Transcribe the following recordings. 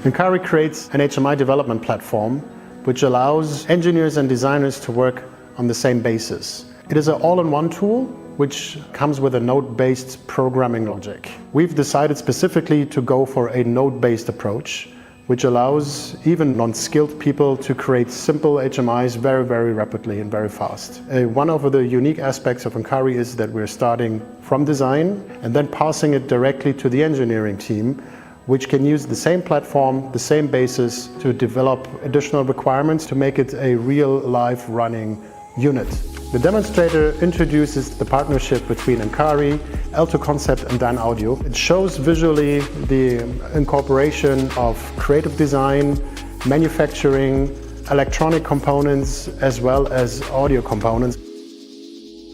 Incari creates an HMI development platform which allows engineers and designers to work on the same basis. It is an all-in-one tool which comes with a node-based programming logic. We've decided specifically to go for a node-based approach, which allows even non-skilled people to create simple HMIs very, very rapidly and very fast. One of the unique aspects of Incari is that we're starting from design and then passing it directly to the engineering team, which can use the same platform, the same basis to develop additional requirements to make it a real live running unit. The demonstrator introduces the partnership between Incari, L2Concept and Dynaudio. It shows visually the incorporation of creative design, manufacturing, electronic components as well as audio components.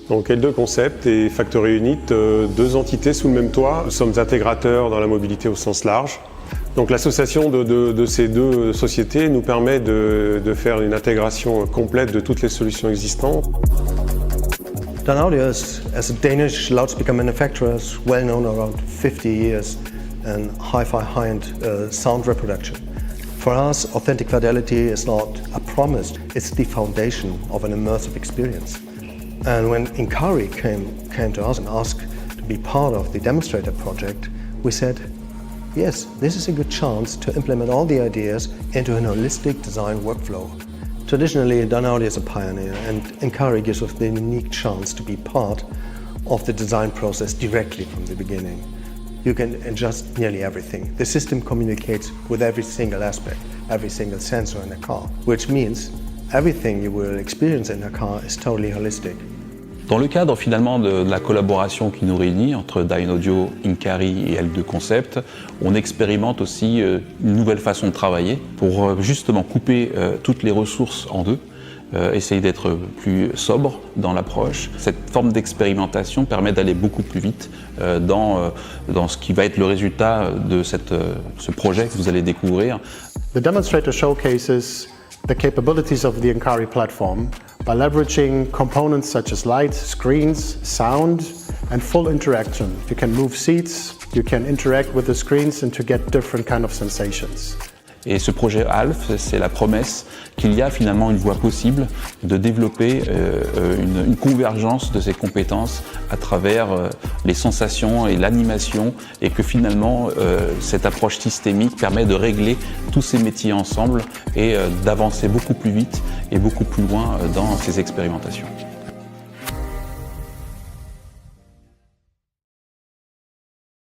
Donc L2Concept et Factory Unit, deux entités sous le même toit. Nous sommes intégrateurs dans la mobilité au sens large. Donc l'association de ces deux sociétés nous permet de faire une intégration complète de toutes les solutions existantes. Dynaudio as a Danish loudspeaker manufacturer is well known around 50 years in hi-fi high-end sound reproduction. For us, authentic fidelity is not a promise, it's the foundation of an immersive experience. And when Incari came to us and asked to be part of the demonstrator project, we said, yes, this is a good chance to implement all the ideas into an holistic design workflow. Traditionally, Dynaudio is a pioneer, and Incari gives us the unique chance to be part of the design process directly from the beginning. You can adjust nearly everything. The system communicates with every single aspect, every single sensor in a car, which means everything you will experience in a car is totally holistic. Dans le cadre finalement de la collaboration qui nous réunit entre Dynaudio, Incari et L2Concept, on expérimente aussi une nouvelle façon de travailler pour justement couper toutes les ressources en deux, essayer d'être plus sobre dans l'approche. Cette forme d'expérimentation permet d'aller beaucoup plus vite dans ce qui va être le résultat de ce projet que vous allez découvrir. The demonstrator showcases the capabilities of the Incari platform by leveraging components such as light, screens, sound, and full interaction. You can move seats, you can interact with the screens and to get different kind of sensations. Et ce projet ALF, c'est la promesse qu'il y a finalement une voie possible de développer une convergence de ces compétences à travers les sensations et l'animation, et que finalement cette approche systémique permet de régler tous ces métiers ensemble et d'avancer beaucoup plus vite et beaucoup plus loin dans ces expérimentations.